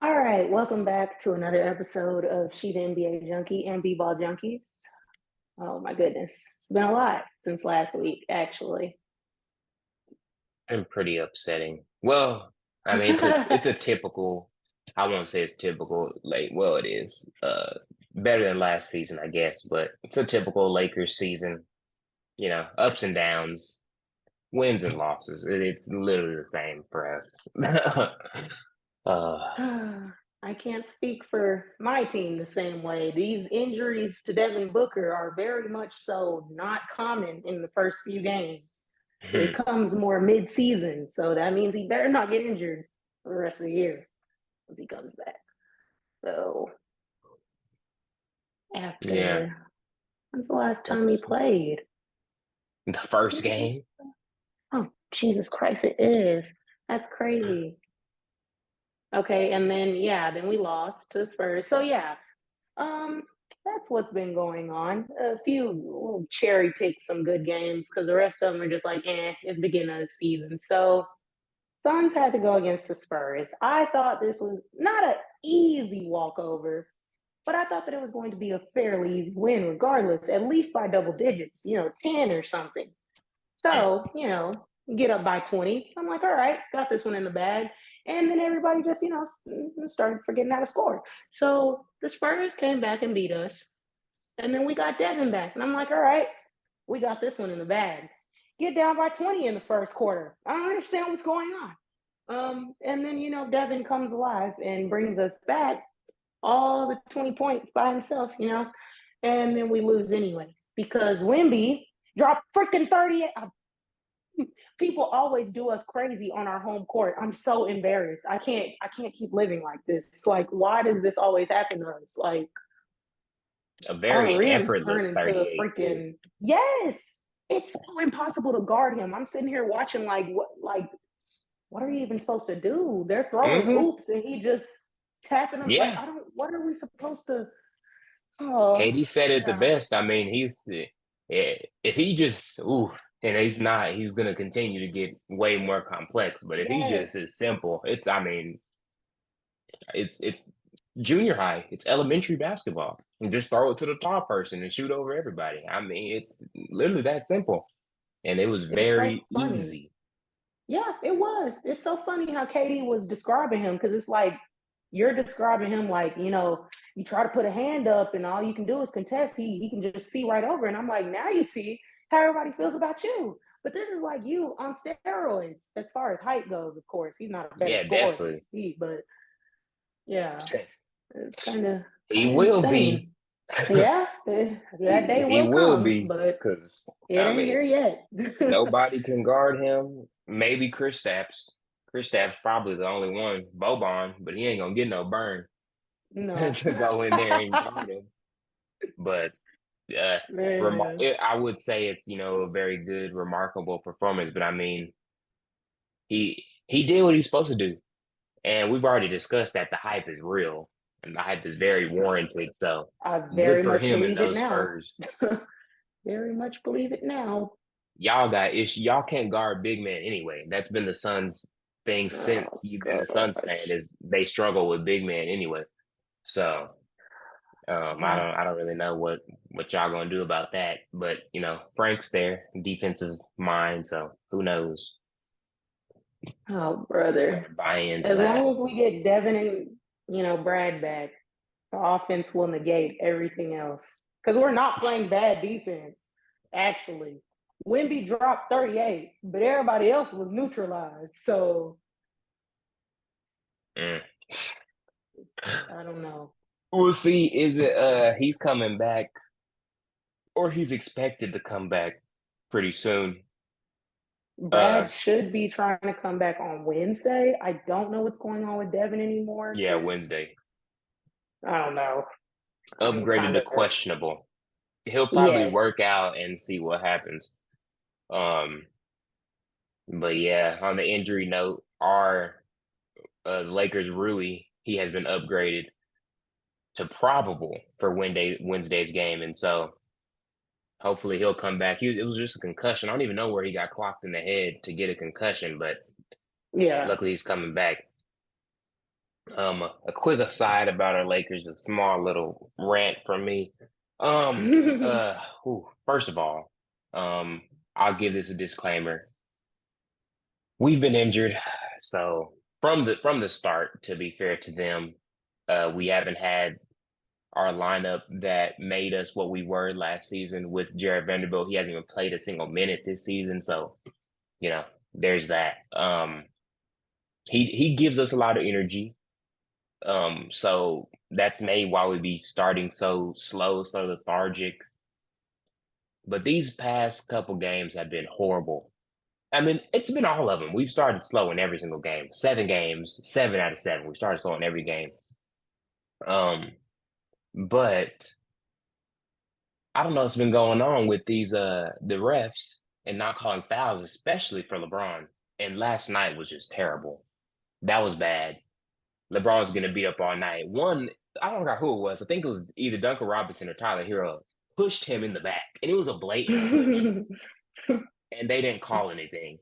All right, welcome back to another episode of She the NBA Junkie and B-Ball Junkies. Oh my goodness, it's been a lot since last week, actually. And pretty upsetting. Well, I mean, it's a typical. I won't say it's typical. Like, well, it is. Better than last season, I guess, but it's a typical Lakers season. Ups and downs, wins and losses. It's literally the same for us. uh, I can't speak for my team the same way. These injuries to Devin Booker are very much so not common in the first few games. It comes more mid-season, so that means he better not get injured for the rest of the year once he comes back. So yeah, after when's the last time he that's played? the first game. Oh, Jesus Christ, it is. That's crazy. Okay, and then yeah, then we lost to Spurs. So yeah, um, that's what's been going on. A few we'll cherry pick some good games because the rest of them are just like, it's beginning of the season. So Suns had to go against the Spurs. I thought this was not an easy walkover, but I thought that it was going to be a fairly easy win, regardless, at least by double digits, 10 or something. Mm. So, get up by 20. I'm like, all right, got this one in the bag. And then everybody just, started forgetting how to score. So the Spurs came back and beat us. And then we got Devin back. And I'm like, all right, we got this one in the bag. Get down by 20 in the first quarter. I don't understand what's going on. And then, Devin comes alive and brings us back all the 20 points by himself, and then we lose anyways because Wimby dropped freaking 38. People always do us crazy on our home court. I'm so embarrassed. I can't keep living like this. Like, why does this always happen to us? Like, A our very rims turn effortless into the 38 too. freaking yes. It's so impossible to guard him. I'm sitting here watching what are you even supposed to do? They're throwing Hmm. hoops and he just tapping them. Like, Yeah, I don't what are we supposed to oh KD said it the yeah. best. I mean, if he just and he's gonna continue to get way more complex. But if he just Yes. is simple, I mean, it's junior high, it's elementary basketball. You just throw it to the tall person and shoot over everybody. I mean, it's literally that simple, and it was It's so very funny. easy. Yeah, it was. It's so funny how Katie was describing him because it's like you're describing him like, you try to put a hand up and all you can do is contest. He can just see right over. And I'm like, now you see how everybody feels about you. But this is like you on steroids as far as height goes, of course. He's not a better Yeah, scorer than definitely. me, but yeah, it's kind of He kind of will be. insane. Yeah, that day He will will come, be but because it I ain't mean here yet. nobody can guard him. Maybe Chris Stapps. Chris Stapps probably the only one. Boban, but he ain't gonna get no burn No. to go in there and guard him. But Man. I would say it's a very good, remarkable performance. But I mean, he did what he's supposed to do, and we've already discussed that the hype is real and the hype is very warranted. So I good very for much him and believe it those now. Spurs. Very much believe it now. Y'all got issue. Y'all can't guard big men anyway. That's been the Suns thing since Oh you've been a Suns fan gosh. is they struggle with big men anyway. So I don't really know what y'all gonna do about that. But Frank's there, defensive mind. So who knows? Oh brother. Gotta buy into As that. long as we get Devin and Brad back, the offense will negate everything else. Because we're not playing bad defense, actually. Wimby dropped 38, but everybody else was neutralized. So Mm. I don't know. We'll see. Is it he's coming back or he's expected to come back pretty soon? Uh Brad should be trying to come back on Wednesday. I don't know what's going on with Devin anymore yeah, because Wednesday. I don't know. I'm Upgraded kind to of questionable. He'll probably yes. work out and see what happens. Um, but yeah, on the injury note, our Lakers Rui, he has been upgraded to probable for Wednesday's game, and so hopefully he'll come back. It was just a concussion. I don't even know where he got clocked in the head to get a concussion, but Yeah. luckily he's coming back. A quick aside about our Lakers, a small little rant from me. First of all, um, I'll give this a disclaimer. We've been injured, so from the start, to be fair to them, we haven't had our lineup that made us what we were last season with Jared Vanderbilt. He hasn't even played a single minute this season, so you know, there's that. He gives us a lot of energy. So that's maybe why we be starting so slow, so lethargic. But these past couple games have been horrible. I mean, it's been all of them. We've started slow in every single game. 7 games, 7 out of 7. We started slow in every game. Um, but I don't know what's been going on with these the refs and not calling fouls, especially for LeBron. And last night was just terrible. That was bad. LeBron's gonna beat up all night. One, I don't know who it was. I think it was either Duncan Robinson or Tyler Hero pushed him in the back, and it was a blatant push, and they didn't call anything.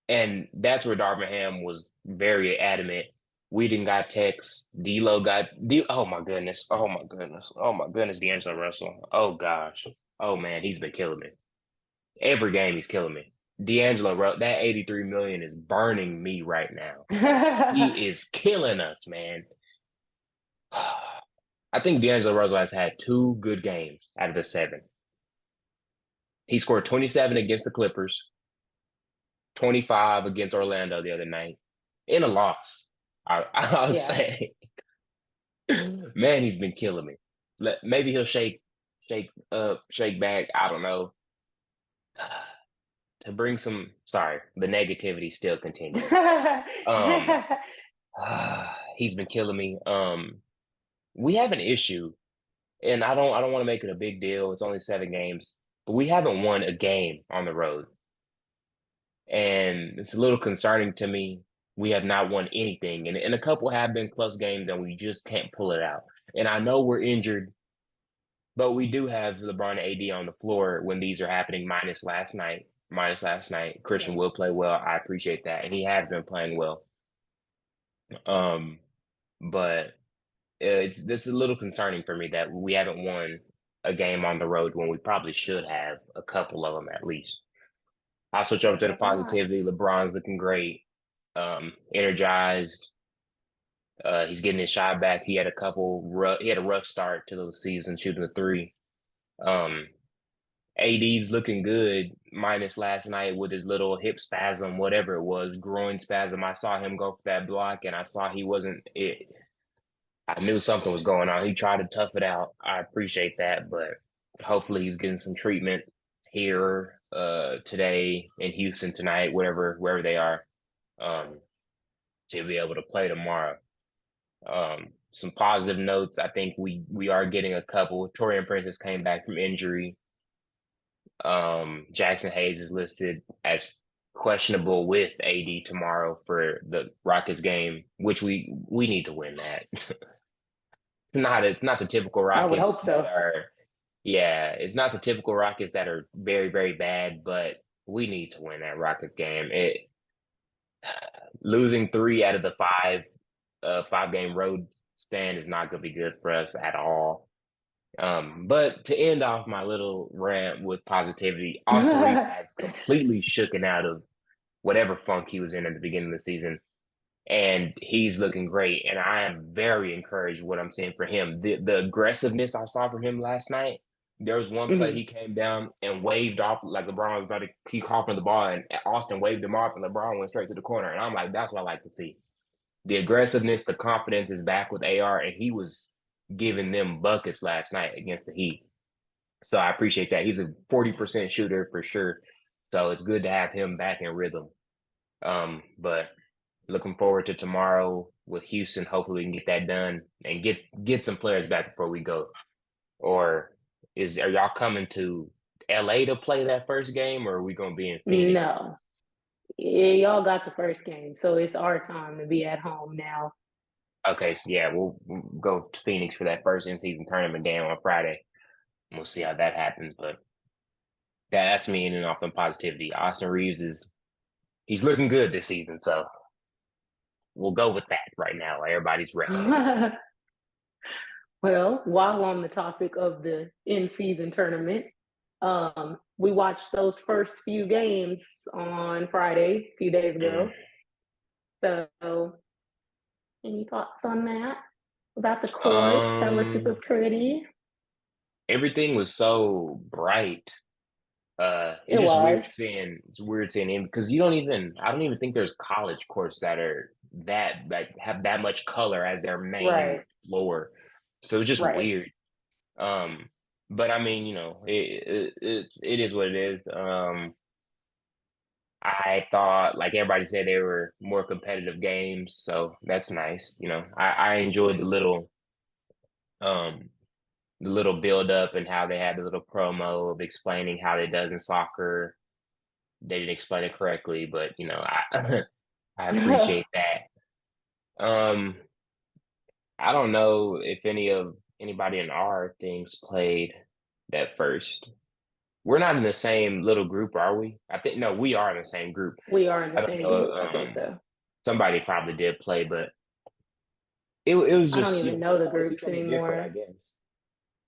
And that's where Darvin Ham was very adamant. We didn't got texts. D'Lo got Oh my goodness. Oh my goodness. Oh my goodness. D'Angelo Russell. Oh gosh. Oh man, he's been killing me. Every game he's killing me. That 83 million is burning me right now. He is killing us, man. I think D'Angelo Russell has had 2 good games out of the 7. He scored 27 against the Clippers, 25 against Orlando the other night, in a loss. I would Yeah. say, man, he's been killing me. Maybe he'll shake back. I don't know. To bring some, sorry, the negativity still continues. Um, he's been killing me. We have an issue, and I don't want to make it a big deal. It's only 7 games, but we haven't won a game on the road. And it's a little concerning to me. We have not won anything. And a couple have been close games and we just can't pull it out. And I know we're injured, but we do have LeBron and AD on the floor when these are happening, minus last night. Minus last night. Christian Yeah. will play well. I appreciate that. And he has been playing well. But it's this is a little concerning for me that we haven't won a game on the road when we probably should have a couple of them at least. I'll switch over Not to the gonna lie. positivity. LeBron's looking great, energized. He's getting his shot back. He had a rough start to the season shooting the three. Um, AD's looking good, minus last night with his little hip spasm, whatever it was, groin spasm. I saw him go for that block, and I saw he wasn't it. I knew something was going on. He tried to tough it out. I appreciate that, but hopefully he's getting some treatment here today in Houston tonight, wherever they are, um, to be able to play tomorrow. Some positive notes. I think we are getting a couple. Torian Prince came back from injury. Jackson Hayes is listed as questionable with AD tomorrow for the Rockets game, which we need to win that. It's not the typical I would Rockets hope that so. are yeah, it's not the typical Rockets that are very, very bad, but we need to win that Rockets game. It Losing 3 out of the 5 game road stand is not gonna be good for us at all. But to end off my little rant with positivity, Austin Reeves has completely shooken out of whatever funk he was in at the beginning of the season, and he's looking great. And I am very encouraged with what I'm seeing for him. The aggressiveness I saw from him last night. There was one play Mhm. he came down and waved off like LeBron was about to keep off from the ball, and Austin waved him off, and LeBron went straight to the corner. And I'm like, that's what I like to see. The aggressiveness, the confidence is back with AR, and he was giving them buckets last night against the Heat. So I appreciate that. He's a 40% shooter for sure. So it's good to have him back in rhythm. But looking forward to tomorrow with Houston. Hopefully we can get that done and get some players back before we go. Or are y'all coming to LA to play that first game, or are we gonna be in Phoenix? No. Yeah, y'all got the first game, so it's our time to be at home now. Okay, so yeah, we'll go to Phoenix for that first in-season tournament game on Friday. We'll see how that happens. But that's me in and off in positivity. Austin Reeves he's looking good this season. So we'll go with that right now. Everybody's resting. Well, while on the topic of the in-season tournament, we watched those first few games on Friday, a few days Mm. ago. So, any thoughts on that? About the courts that were super Um, pretty? Everything was so bright. It It's just was. weird seeing him because you don't even I don't even think there's college courts that are that have that much color as their main Right, floor. So it's just right. weird. Um, but I mean, it is what it is. I thought, like everybody said, they were more competitive games, so that's nice. I enjoyed um the little build up and how they had the little promo of explaining how it does in soccer. They didn't explain it correctly, but I I appreciate that. Um, I don't know if anybody in our things played that first. We're not in the same little group, are we? I think no, we are in the same group. We are in the I don't same know. group. I think so. Somebody probably did play, but it was I don't just even know the cool to see groups something different, I anymore. guess.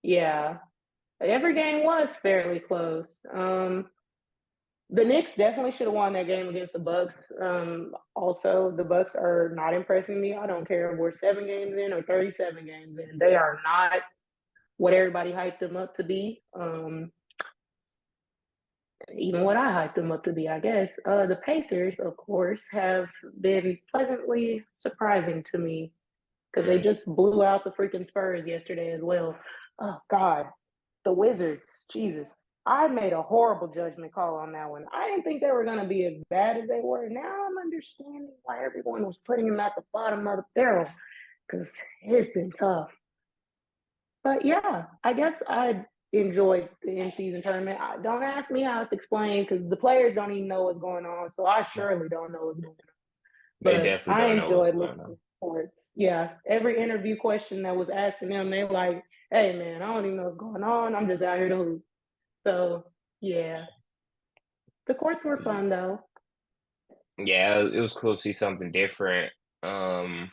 Yeah, every game was fairly close. The Knicks definitely should have won that game against the Bucks. Also, the Bucks are not impressing me. I don't care if we're 7 games in or 37 games in; they are not what everybody hyped them up to be. Even what I hyped them up to be, I guess. The Pacers, of course, have been pleasantly surprising to me because they Mm. just blew out the freaking Spurs yesterday as well. Oh God, the Wizards, Jesus. I made a horrible judgment call on that one. I didn't think they were going to be as bad as they were. Now I'm understanding why everyone was putting them at the bottom of the barrel because it's been tough. But yeah, I guess I enjoyed the in-season tournament. Don't ask me how it's explained because the players don't even know what's going on. So I surely don't know what's going on. They But definitely I don't know what's enjoyed going looking on. for it. Yeah, every interview question that was asking them, they like, "Hey man, I don't even know what's going on. I'm just out here to hoop." So yeah, the courts were fun though. Yeah, it was cool to see something different. Um,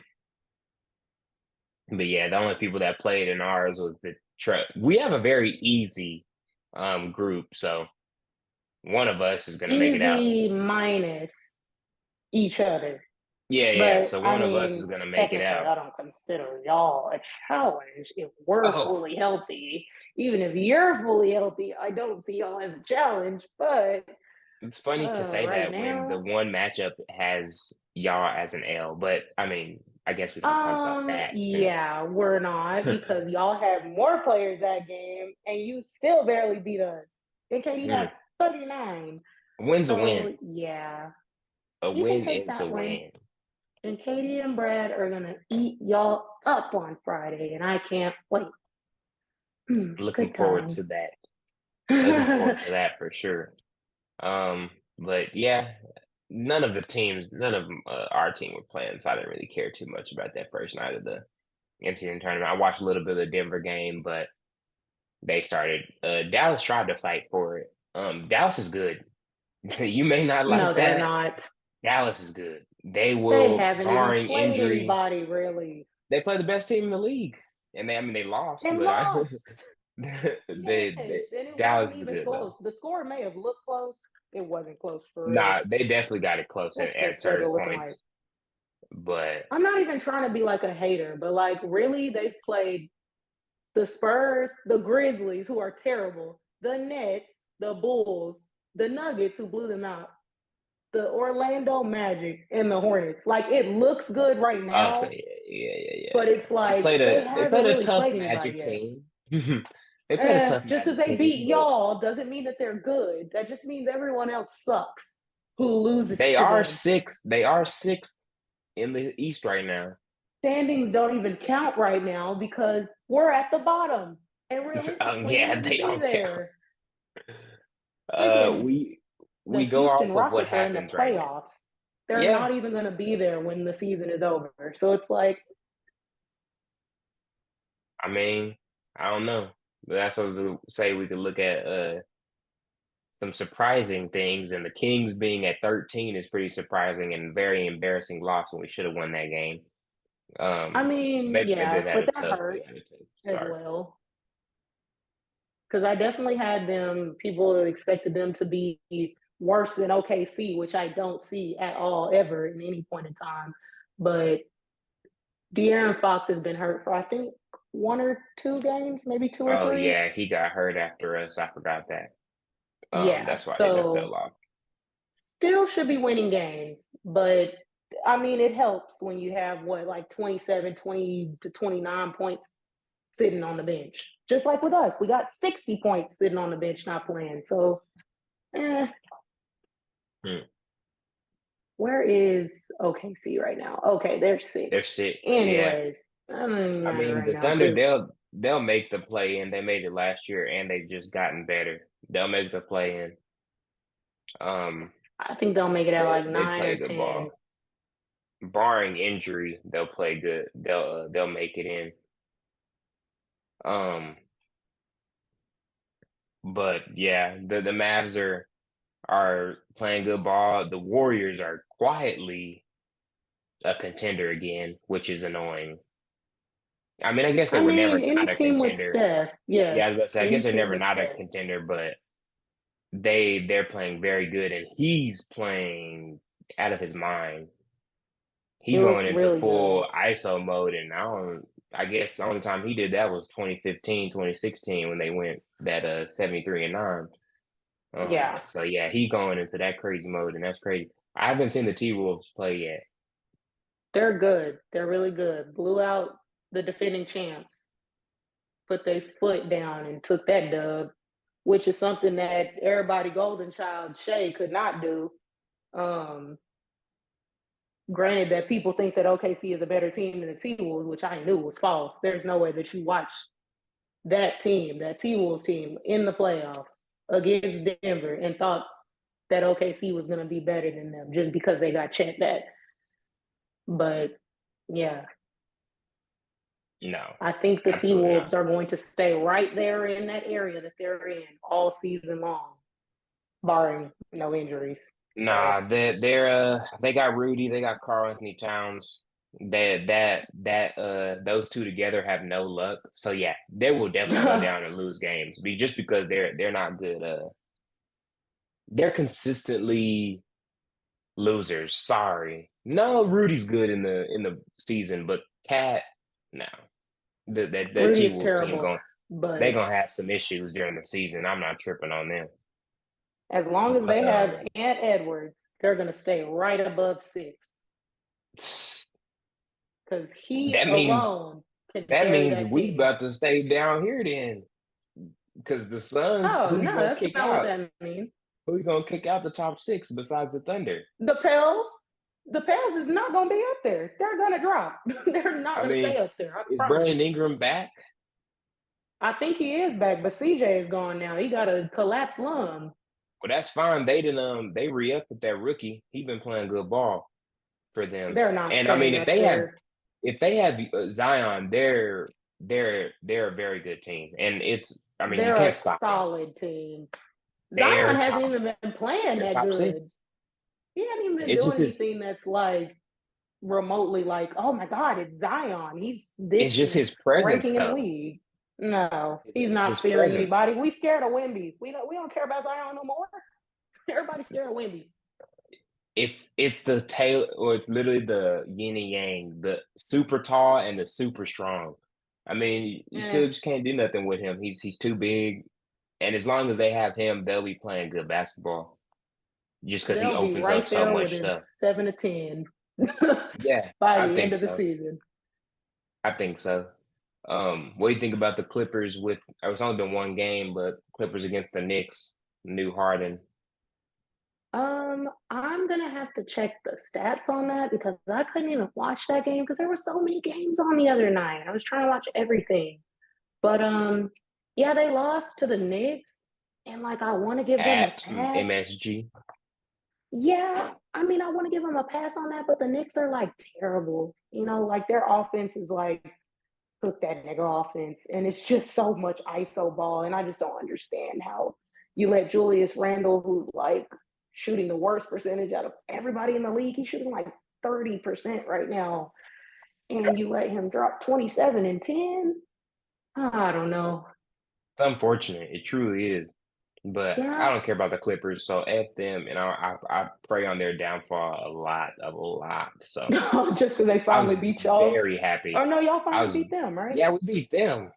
but yeah, the only people that played in ours was the truck. We have a very easy group, so one of us is gonna make it out. Easy minus each other. Yeah, yeah. But So I one of us is mean, gonna make it technically, out. I don't consider y'all a challenge if we're Oh, fully healthy. Even if you're fully healthy, I don't see y'all as a challenge. But it's funny to say right that when the now, one matchup has y'all as an L, but I mean, I guess we don't talk about that since yeah, we're not because y'all had more players that game and you still barely beat us. And KD Mm, had 39. a win's a win. So yeah, A you can win take is a that win. win. And Katie and Brad are gonna eat y'all up on Friday, and I can't wait. Looking Good forward to times. that. Looking forward to that for sure. But yeah, none of our team were playing, so I didn't really care too much about that first night of the NCAA tournament. I watched a little bit of the Denver game, but they started. Dallas tried to fight for it. Dallas is good. You may not No, like they're that. not. Dallas is good. They They will, haven't even barring played injury, anybody really, they play the best team in the league, and I mean they lost, and but lost. they Yes, and it wasn't Dallas is even good though. close. The score may have looked close. It wasn't close for real. Nah, they definitely got it close What's their at certain schedule looking like? points, but I'm not even trying to be like a hater, but like really, they've played the Spurs, the Grizzlies, who are terrible, the Nets, the Bulls, the Nuggets, who blew them out, the Orlando Magic, and the Hornets. Like it looks good right oh now, but yeah. it's like they They haven't played a really tough played anybody Magic yet. team. They played a tough Just because Magic they team, beat but y'all doesn't mean that they're good. That just means everyone else sucks who loses they to are them. sixth. They are sixth in the East right now. Standings don't even count right now because we're at the bottom. And realistically, we Yeah, wouldn't they be don't count. there. Uh, Freaking we the we go Houston off of what Rockets are in the happens right now. playoffs. They're Yeah, not even going to be there when the season is over. So it's like, I mean, I don't know. But that's what to say. We could look at some surprising things, and the Kings being at 13 is pretty surprising and very embarrassing loss when we should have won that game. I mean, They've yeah, had but a that tough hurt as start. well. Because I definitely had them, people expected them to be worse than OKC, which I don't see at all ever in any point in time. But De'Aaron Fox has been hurt for, I think, one or two games, maybe two or Oh three. yeah, he got hurt after us. I forgot that. Yeah. That's why they done fell So off. still should be winning games. But I mean, it helps when you have what, like 27, 20 to 29 points sitting on the bench. Just like with us, we got 60 points sitting on the bench not playing. So, eh, Hmm. where is OKC right now? Okay, they're They're sixth. 6, yeah. Anyways, that doesn't I matter mean, right the now Thunder, because they'll make the play in. They made it last year, and they've just gotten better. They'll make the play in. Um, I think they'll make it at like they nine play or good 10. ball. Barring injury, they'll play good. They'll make it in. Um, but yeah, the Mavs are playing good ball. The Warriors are quietly a contender again, which is annoying. I mean, I guess they I were never mean, any not a team with contender. Steph, Yeah, I was about yes, to say, I any guess they're team never with not a Steph. contender, but they're playing very good, and he's playing out of his mind. He He looks going into really good. full ISO mode, and I guess the only time he did that was 2015, 2016 when they went that 73-9. Yeah, So yeah, he going into that crazy mode, and that's crazy. I haven't seen the T Wolves play yet. they're good. They're really good. Blew out the defending champs, put their foot down and took that dub, which is something that everybody Golden Child Shay could not do. Um, Granted that people think that OKC is a better team than the T Wolves, which I knew was false. There's no way that you watch that team, that T Wolves team, in the playoffs against Denver and thought that OKC was going to be better than them just because they got checked at. But yeah, No, I think the T absolutely Wolves not. are going to stay right there in that area that they're in all season long, barring no injuries. So Nah, they got Rudy, they got Carl Anthony Towns. Those two together have no luck. So yeah, they will definitely go down and lose games. Just because they're not good. They're consistently losers. Sorry. No, Rudy's good in the season, but Cat, no. That Rudy T is Wolves team terrible, going they but gonna have some issues during the season. I'm not tripping on them. as long as But they have Ant Edwards, they're going to stay right above six because he that means alone can that carry means that we team. about to stay down here then. Because the Suns, Oh who you no, gonna that's kick not what out? that means. Who you gonna kick out the top six besides the Thunder? The Pels, the Pels is not going to be up there. They're going to drop. They're not I going to stay mean, up there. I is promise Brandon you. Ingram back? I think he is back, but CJ is gone now. He got a collapsed lung. Well, that's fine. They re-up with that rookie. He been playing good ball for them. They're not And I mean, staying up there. if they have Zion, they're a very good team. And it's I mean, you They're a can't stop them. solid team. Zion They're hasn't top. even been playing They're that top good. six. He hasn't even been It's just doing his. anything that's like remotely like, oh my God, it's Zion. He's It's this just his presence, ranking in the though. league. No, he's His not fearing presence. anybody. We scared of Wimby. We don't care about Zion no more. Everybody's scared of Wimby. It's the tail, or it's literally the yin and yang, the super tall and the super strong. I mean, you Eh, still just can't do nothing with him. He's too big, and as long as they have him, they'll be playing good basketball. Just because he they'll be opens up right so there much within stuff. 7 to 10 Yeah, by I the end think of the so. season. I think so. What do you think about the Clippers? It's only been one game, but Clippers against the Knicks, new Harden. I'm gonna have to check the stats on that because I couldn't even watch that game because there were so many games on the other night. I was trying to watch everything. But yeah, they lost to the Knicks, and like I want to give them a At pass. MSG. Yeah, I mean I want to give them a pass on that, but the Knicks are like terrible. Like their offense is like cook that nigga offense, and it's just so much ISO ball, and I just don't understand how you let Julius Randle, who's like shooting the worst percentage out of everybody in the league, he's shooting like 30% right now, and you let him drop 27 and 10. I don't know. It's unfortunate. It truly is. But I Yeah, don't care about the Clippers, so F them, and I pray on their downfall a lot. So just because they I was finally beat y'all. very Or happy. no, y'all I finally was, beat them, right? yeah, we beat them.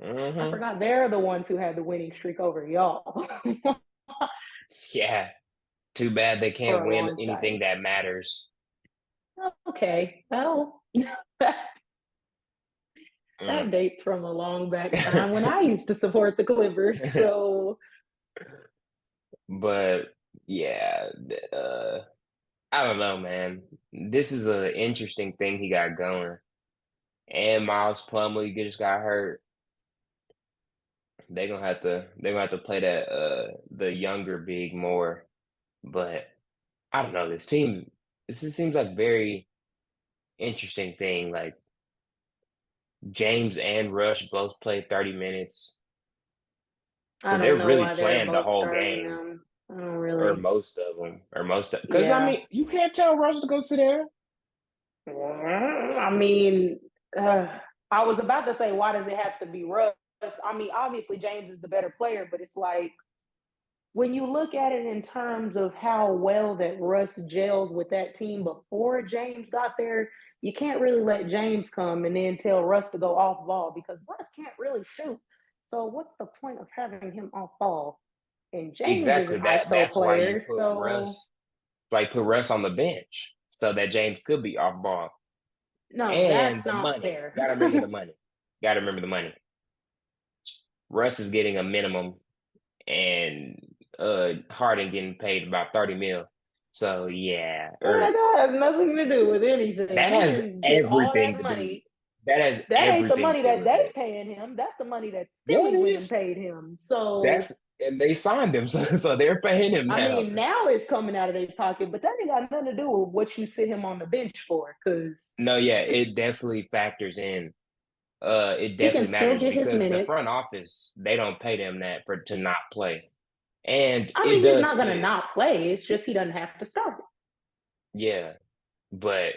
I Hmm. forgot they're the ones who had the winning streak over y'all Yeah. Too bad they for can't a win long anything time. that matters. Okay, well, Mm. that dates from a long back time when I used to support the Clippers. So But yeah, I don't know, man. This is an interesting thing he got going. And Miles Plumlee just got hurt. They're gonna have to play that the younger big more. But I don't know. This just seems like very interesting thing. Like James and Rush both played 30 minutes. I So don't they're know really why they're playing the both whole starting game, them. I don't or really. most of them, because I Yeah. mean, you can't tell Rush to go sit there. I mean, I was about to say, why does it have to be Russ? I mean, obviously James is the better player, but it's like when you look at it in terms of how well that Russ gels with that team before James got there, you can't really let James come and then tell Russ to go off ball because Russ can't really shoot. So what's the point of having him off ball? And James is Exactly. an ISO That's why you player, put so Russ, like put Russ on the bench so that James could be off ball. no, And that's the not money. fair. Gotta remember the money. Gotta remember the money. Russ is getting a minimum and Harden getting paid about 30 mil. So yeah, or That has nothing to do with anything. that He has didn't get all everything that to do. money. That has That ain't the everything money to do that with they it. paying him. That's the money that Yeah, it Philly went and is. paid him. So That's and they signed him, so they're paying him I now. mean, now it's coming out of their pocket, but that ain't got nothing to do with what you sit him on the bench for, because No, yeah, it definitely factors in. It he can definitely still matters get his because the front minutes. office they don't pay them that for to not play, and I it mean, he's does not going to fit. not play. It's just he doesn't have to start. Yeah, but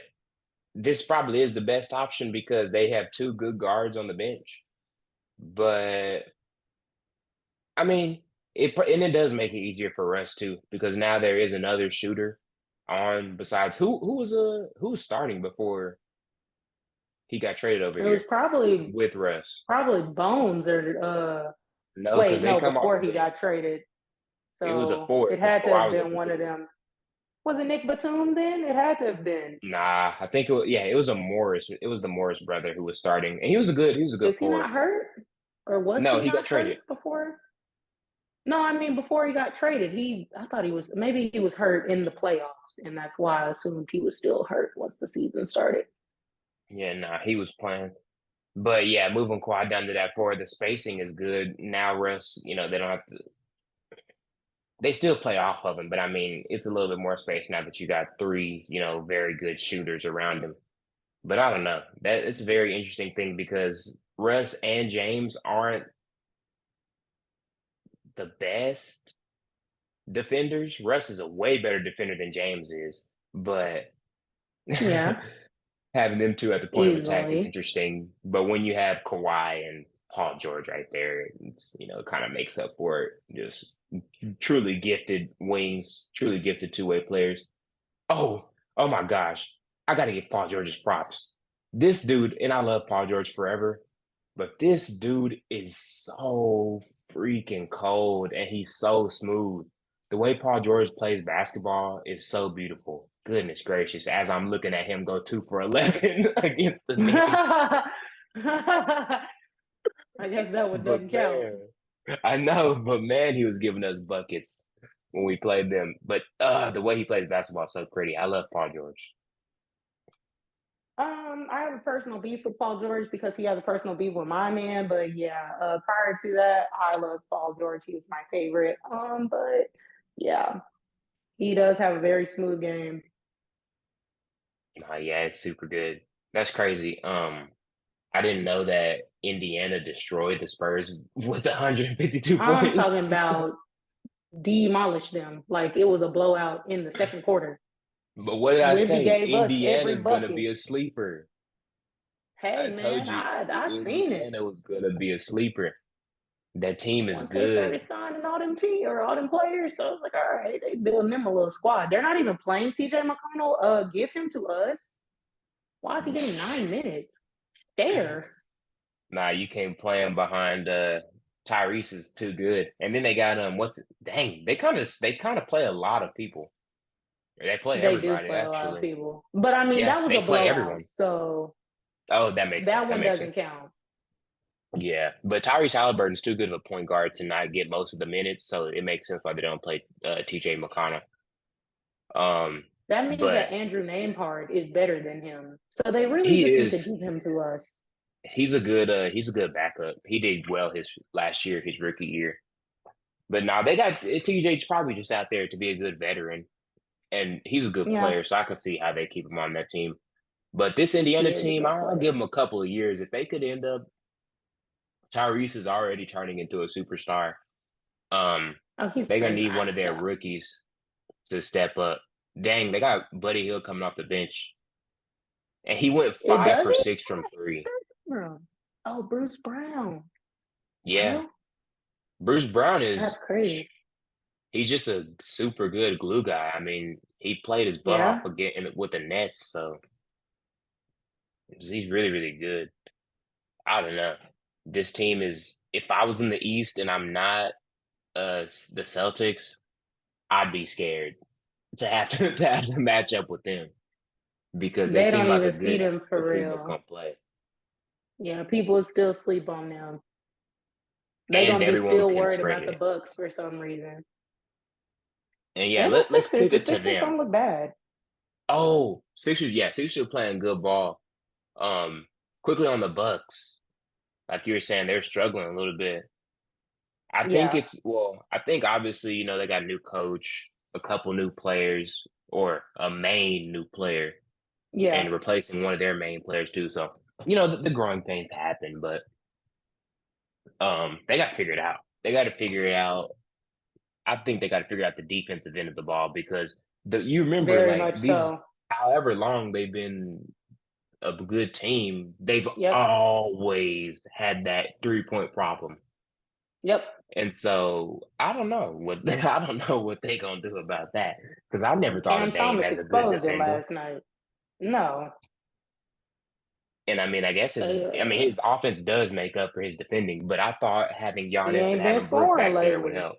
this probably is the best option because they have two good guards on the bench. But I mean, it does make it easier for us too because now there is another shooter on besides who was starting before he got traded over It was here probably with Russ. Bones or No, because wait, they no, come off the before he bench. got traded. It was a So four. it It was had to four. I have was been at the one of three. them. Was it Nick Batum then? It had to have been. Nah, I think yeah, it was a Morris. It was the Morris brother who was starting, and he was a good Is he four. not hurt? Or was No, he he got not traded. hurt before? No, I mean before he got traded, I thought he was maybe he was hurt in the playoffs, and that's why I assumed he was still hurt once the season started. Yeah, nah, he was playing. But yeah, moving quad down to that four, the spacing is good. Now Russ, they don't have to they still play off of him, but I mean it's a little bit more space now that you got three, very good shooters around him. But I don't know. That it's a very interesting thing because Russ and James aren't the best defenders. Russ is a way better defender than James is, but Yeah, having them two at the point of attack is easily. interesting. But when you have Kawhi and Paul George right there, it kind of makes up for it. Just truly gifted wings, truly gifted two-way players. Oh my gosh. I got to give Paul George his props. This dude, and I love Paul George forever, but this dude is so freaking cold and he's so smooth. The way Paul George plays basketball is so beautiful. Goodness gracious, as I'm looking at him go 2 for 11 against the Knicks. I guess that one But doesn't count. man, I know, but man, he was giving us buckets when we played them. But the way he plays basketball is so pretty. I love Paul George. I have a personal beef with Paul George because he has a personal beef with my man. But yeah, prior to that, I love Paul George. He was my favorite. But yeah, he does have a very smooth game. Yeah, it's super good. That's crazy. I didn't know that Indiana destroyed the Spurs with 152 I'm talking points. about demolished them. Like it was a blowout in the second quarter. But what did I Wimby say? gave us every Indiana's gonna be bucket. a sleeper. Hey I told man, you I seen it. Indiana was gonna be a sleeper. That team is Once they started good. signing all them or all them players, so I was like, all right, they building them a little squad. They're not even playing TJ McConnell. Give him to us. Why is he getting 9 minutes? There. Nah, you can't play him behind Tyrese is too good. And then they got what's it? Dang, they kind of play a lot of people. They play They do everybody play a lot of actually. people. But I mean, Yeah, that was they a play blowout. everyone. So Oh, that makes sense. that That one makes sense. doesn't count. Yeah, but Tyrese Halliburton's too good of a point guard to not get most of the minutes, so it makes sense why they don't play TJ McConnell. Um, That means but that Andrew Nembhard is better than him. So they really he just need to is give him to us. he's a good backup. He did well his last year, his rookie year. But now they got TJ's probably just out there to be a good veteran, and he's a good Yeah, player, so I can see how they keep him on that team. But this Indiana he is a team, good I'll give player. them a couple of years. If they could end up, Tyrese is already turning into a superstar. Um, Oh, he's they're gonna been, need one of their yeah. rookies to step up. Dang, they got Buddy Hill coming off the bench, and he went It five does for he? six from Yeah, he three. starts from. Oh, Bruce Brown. Yeah, Well, Bruce Brown that's is crazy. he's just a super good glue guy. I mean, he played his butt off Yeah. again with the Nets, so he's really, really good. I don't know. This team is. If I was in the East and I'm not the Celtics, I'd be scared to match up with them because they They seem don't like a even see good them a for team that's real. gonna play, Yeah, people still sleep on them. They and gonna be everyone still can worried spread about the it. Bucks for some reason. And yeah, And the let's Sixers. The pivot to Sixers them. don't look bad. Oh, Sixers, yeah, Sixers are playing good ball. Um, quickly on the Bucks, like you were saying, they're struggling a little bit. Yeah. I think obviously, they got a new coach, a couple new players, or a main new player, Yeah. and replacing one of their main players too. So, the growing pains happen, but they got to figure it out. They got to figure it out. I think they got to figure out the defensive end of the ball because you remember Very like much these, so. however long they've been a good team, they've Yep. always had that 3-point problem. Yep. And so I don't know what I don't know what they gonna do about that because I never thought Cam of Dame Thomas as a good exposed it defender. last night. No. And I mean, I guess Uh, his offense does make up for his defending, but I thought having he Giannis and ain't been having Brook scoring back there would lately. help.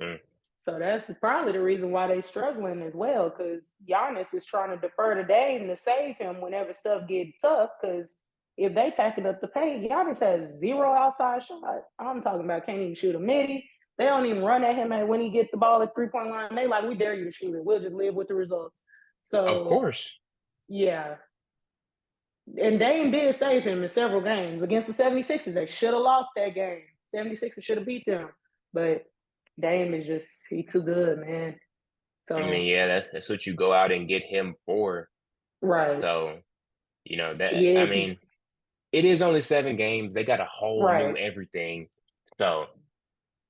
Mm. So that's probably the reason why they struggling as well, because Giannis is trying to defer to Dame to save him whenever stuff gets tough. Because if they packing up the paint, Giannis has zero outside shot. I'm talking about can't even shoot a midi. They don't even run at him, and when he gets the ball at 3-point line, they like, we dare you to shoot it. We'll just live with the results. Of So course. yeah. And Dame did save him in several games against the 76ers. They should have lost that game. 76ers should have beat them. But Dame is just, he too good, man. I mean, So, yeah, that's what you go out and get him for. right. So, that I Yeah, mean, it is only 7 games. They got a whole new right. everything. So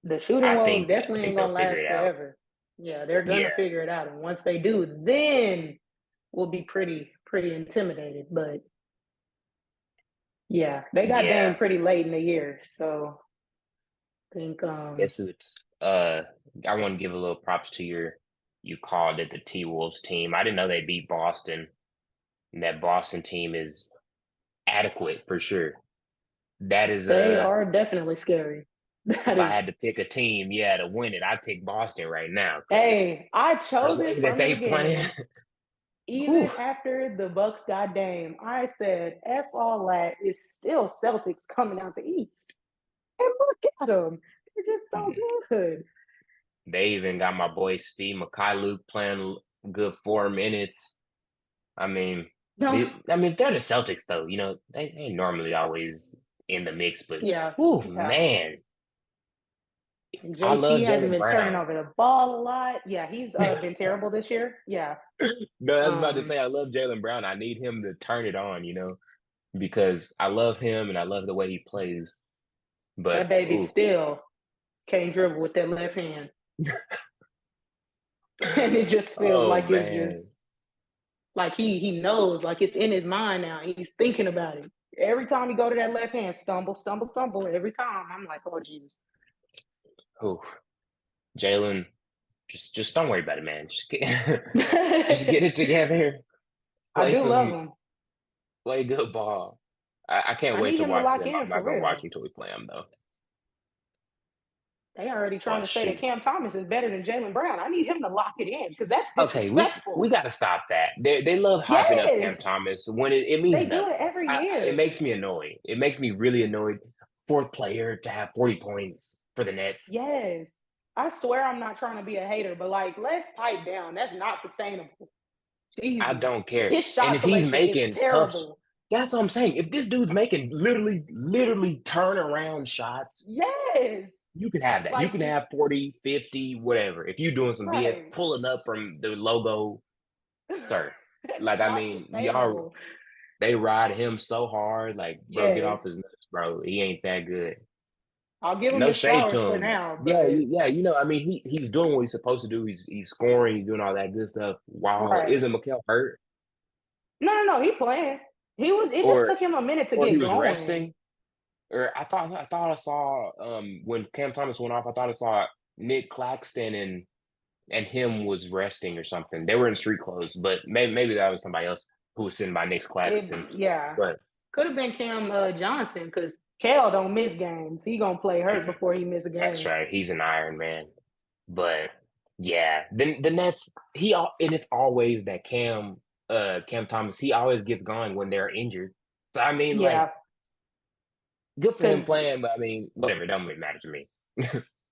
The shooting I woes think definitely I ain't think gonna they'll figure last it out. forever. Yeah, they're gonna Yeah. figure it out. And once they do, then we'll be pretty intimidated. But yeah, they got Dame Yeah. pretty late in the year. So I think Guess it's I want to give a little props to you called it the T Wolves team. I didn't know they beat Boston. And that Boston team is adequate for sure. That is they are definitely scary. That if I had to is, pick a team, yeah, to win it, I'd pick Boston right now because hey, I the chose way it that from the they playing, beginning. Even whew, after the Bucks got Dame, I said, F all that, it's still Celtics coming out the East. And look at them. They're just so good. they even got my boy Steve Luke playing good 4 minutes. I mean, No, they're the Celtics though. They normally always in the mix, but yeah, whew, yeah. man, And I love JT hasn't Jalen been turning Brown. over the ball a lot. Yeah, he's been terrible this year. Yeah. No, I was about to Um, say I love Jalen Brown. I need him to turn it on. because I love him and I love the way he plays. But That baby ooh, still can't dribble with that left hand. And it just feels oh like it's man, just like he knows, like it's in his mind now. He's thinking about it. Every time he go to that left hand, stumble, stumble, stumble. Every time I'm like, oh Jesus. ooh, Jalen, just don't worry about it, man. Just get just get I it together. Play do love some him. play good ball. I can't I wait need to him to watch lock them. in I'm for not gonna watch real. until we play them though. They already trying Well, to say that shoot. Cam Thomas is better than Jalen Brown. I need him to lock it in because that's Okay, we disrespectful. got to stop that. They love hyping up Cam Yes, Thomas when it means they do it nothing. every It year. makes me annoyed. It makes me really annoyed. Fourth player to have 40 points for the Nets. Yes. I swear I'm not trying to be a hater, but like, let's pipe down. That's not sustainable. I Jesus. don't care. His And shot if he's selection is making tough, terrible. that's what I'm saying. If this dude's making literally turn around shots, Yes. you can have that. You Like, can have 40, 50, whatever. If you're doing some BS, right. pulling up from the logo, sir. It's Like, I not mean, y'all, sustainable. they ride him so hard. Like, bro, get off Yes. his nuts, bro. He ain't that good. I'll give him No his shade to flowers for him. now, Yeah, but yeah. I mean, he's doing what he's supposed to do. He's scoring. He's doing all that good stuff. While right. isn't Mikal hurt, No, he playing. He was it just or took him a minute to or he get was going. resting? Or I thought I saw when Cam Thomas went off. I thought I saw Nick Claxton and him was resting or something. They were in street clothes, but maybe that was somebody else who was sitting by Nick Claxton. Yeah. But Could have been Cam Johnson because Cal don't miss games. He gonna play hurt mhm, before he miss a that's game. right. He's an Iron Man. But yeah, the Nets and it's always that Cam Thomas, he always gets going when they're injured. So I mean, like, Yeah, good for him because playing, but I mean, whatever, it don't really matter to me.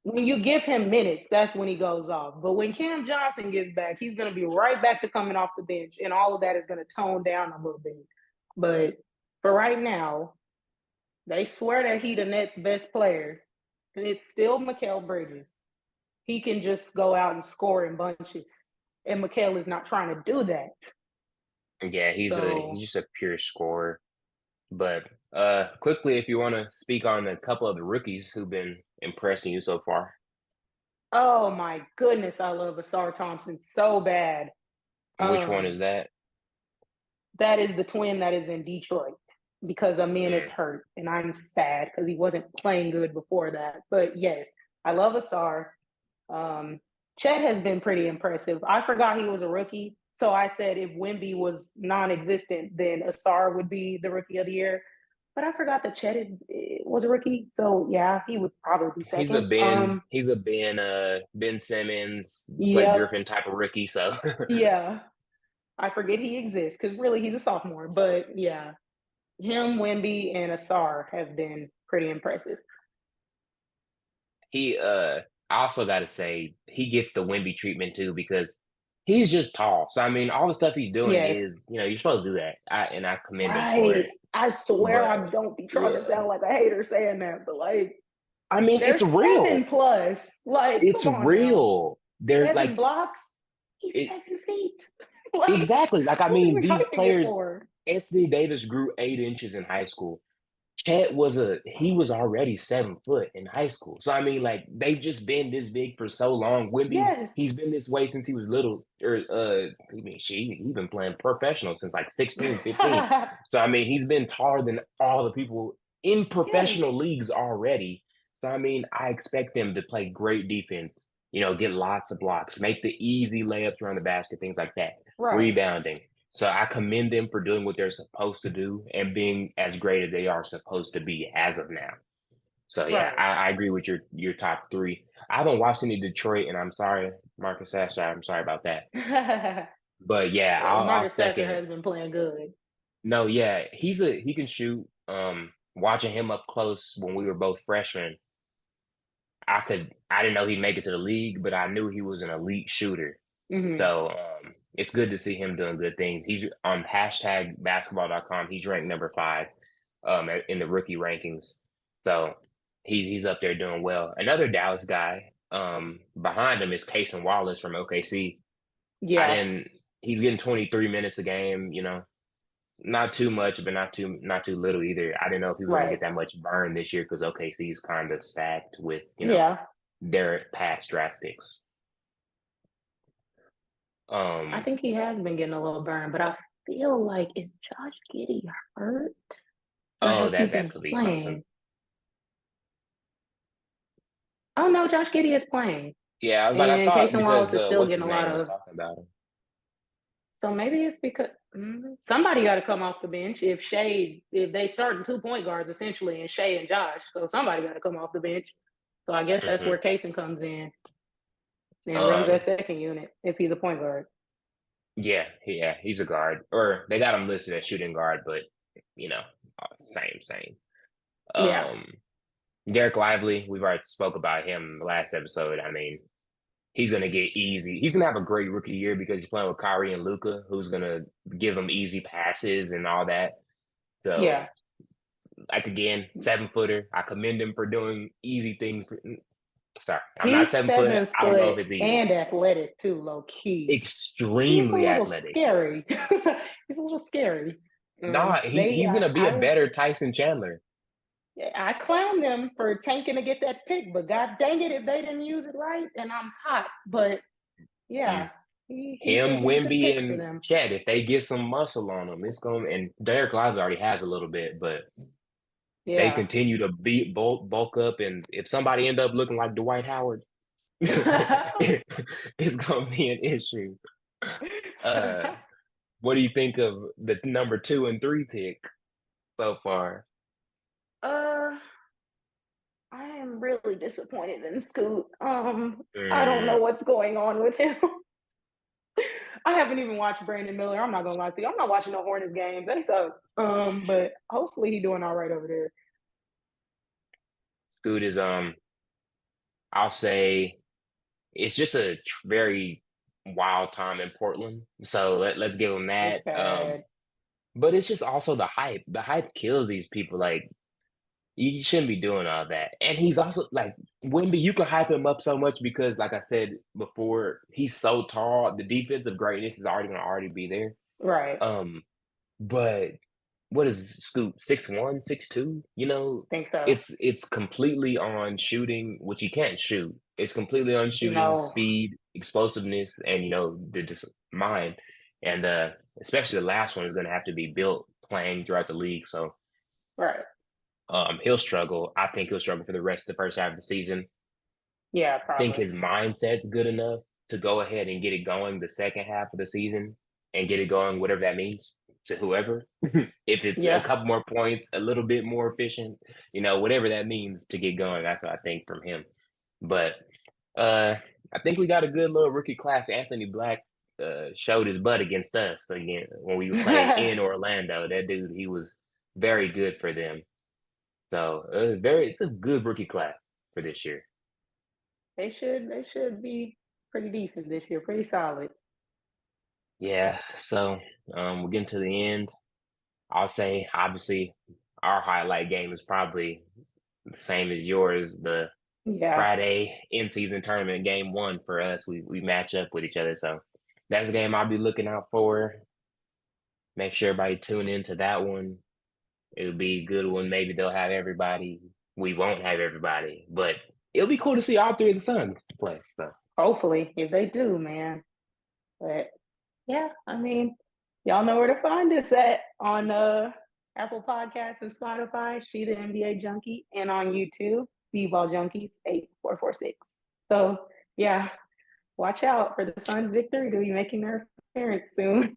when you give him minutes, that's when he goes off. But when Cam Johnson gets back, he's gonna be right back to coming off the bench, and all of that is gonna tone down a little bit. But for right now, they swear that he the Nets' best player, and it's still Mikal Bridges. He can just go out and score in bunches, and Mikal is not trying to do that. Yeah, he's So, just a pure scorer. But quickly, if you want to speak on a couple of the rookies who've been impressing you so far, oh my goodness, I love Asar Thompson so bad. which one Um, is that? that is the twin that is in Detroit because Amin is Mm. hurt, and I'm sad because he wasn't playing good before that. But yes, I love Asar. Um, Chet has been pretty impressive. I forgot he was a rookie, so I said if Wimby was non-existent, then Asar would be the rookie of the year. But I forgot that was a rookie, so yeah, he would probably be He's a second. Ben Simmons, Blake Yep, Griffin type of rookie. So yeah, I forget he exists because really he's a sophomore. But yeah, him, Wimby, and Asar have been pretty impressive. he I also got to say he gets the Wimby treatment too because he's just tall. So I mean, all the stuff he's doing Yes, is, you're supposed to do that. I commend him for right. it. I swear But I don't be trying to yeah, sound like a hater saying that, but like I mean, they're it's seven real. plus. Like, It's come on now. real. They're 7 like blocks. He's it 7 feet. Like, exactly. Like, I what are mean, we these hyping it players. for? Anthony Davis grew 8 inches in high school. Chet he was already 7 foot in high school. So I mean, like, they've just been this big for so long. Wimby, Yes. he's been this way since he was little. Or I mean, he's been playing professional since like 16, 15. So I mean, he's been taller than all the people in yes. professional leagues already. So I mean, I expect them to play great defense. Get lots of blocks, make the easy layups around the basket, things like that. Right. Rebounding. So I commend them for doing what they're supposed to do and being as great as they are supposed to be as of now. So yeah, Right. I agree with your top three. I haven't watched any Detroit, and I'm sorry, Marcus Asher, I'm sorry about that. But yeah, I'll Marcus Sasser second. has been playing good. No, yeah, he can shoot. Watching him up close when we were both freshmen, I didn't know he'd make it to the league, but I knew he was an elite shooter. Hmm. So it's good to see him doing good things. He's on hashtag basketball.com. He's ranked number 5 in the rookie rankings. So he's up there doing well. Another Dallas guy behind him is Cason Wallace from OKC. I Yeah. didn't. He's getting 23 minutes a game. not too much, but not too little either. I didn't know if he was going to Right. get that much burn this year because OKC's kind of stacked with Yeah. their past draft picks. I Um, think he has been getting a little burned, but I feel like is Josh Giddey hurt or oh, has he that been could be something. playing? Oh no, Josh Giddey is playing, Yeah, I was like, I and thought Casey Wallace because is still what's getting his a lot name was of. talking about him. So maybe it's because somebody got to come off the bench if they starting two point guards essentially, and Shea and Josh, so somebody got to come off the bench. So I guess that's where Hmm. Casey comes in and runs that Um, second unit if he's a point guard. yeah, he's a guard, or they got him listed as shooting guard, but you know, same. Yeah, Um, Derek Lively, we've already spoke about him last episode. I mean, he's gonna get easy. He's gonna have a great rookie year because he's playing with Kyrie and Luca, who's gonna give him easy passes and all that. So, yeah. like again, 7 footer. I commend him for doing easy things. Sorry, I'm not He's 7 foot. 7 I don't know if foot it's easy. and athletic too, low key. He's a Extremely little athletic. scary. He's a little scary. Nah, They, he's gonna be a I better Tyson Chandler. I clown them for tanking to get that pick, but god dang it if they didn't use it right, and I'm hot. But Mm. yeah, Him, he's a good Wimby, pick for and them. Chet, if they get some muscle on them, it's going. And Derek Lively already has a little bit, but they Yeah. continue to beat bulk up, and if somebody end up looking like Dwight Howard, it's gonna be an issue. Uh, what do you think of the number 2 and 3 pick so far? uh I am really disappointed in Scoot. I don't know Mm, what's going on with him. I haven't even watched Brandon Miller. I'm not gonna lie to you. I'm not watching no Hornets games. They suck. But hopefully he's doing all right over there. Scoot is I'll say it's just a very wild time in Portland. So let's give him It's that. bad. But it's just also the hype. The hype kills these people. Like you shouldn't be doing all that. And he's also like Wimby, you can hype him up so much because, like I said before, he's so tall. The defensive greatness is already gonna already be there. Right. Um, but what is Scoop 6'1", 6'2"? Think so. It's completely on shooting, which he can't shoot. It's completely on shooting, No. speed, explosiveness, and the just mind. And especially the last one is going to have to be built playing throughout the league. So Right. he'll struggle. I think he'll struggle for the rest of the first half of the season. Yeah, I think probably. his mindset's good enough to go ahead and get it going the second half of the season and get it going, whatever that means to whoever. If it's a Yeah. couple more points, a little bit more efficient, whatever that means to get going. That's what I think from him. But uh, I think we got a good little rookie class. Anthony Black showed his butt against us again when we were playing in Orlando. That dude, he was very good for them. So it's a good rookie class for this year. They should be pretty decent this year, pretty solid. Yeah. So we're getting to the end. I'll say obviously our highlight game is probably the same as yours. The Yeah. Friday in season tournament game one for us. We match up with each other. So that's the game I'll be looking out for. Make sure everybody tune into that one. It'll be a good one. Maybe they'll have everybody. We won't have everybody, but it'll be cool to see all three of the Suns play. So Hopefully, if they do, man. But yeah, I mean, y'all know where to find us at on Apple Podcasts and Spotify, She the NBA Junkie, and on YouTube, B-Ball Junkies 8446. So yeah, watch out for the Suns victory to be making their appearance soon.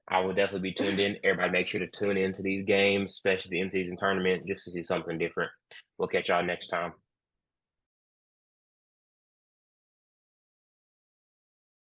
I will definitely be tuned in. Everybody make sure to tune in to these games, especially the in season tournament, just to see something different. We'll catch y'all next time.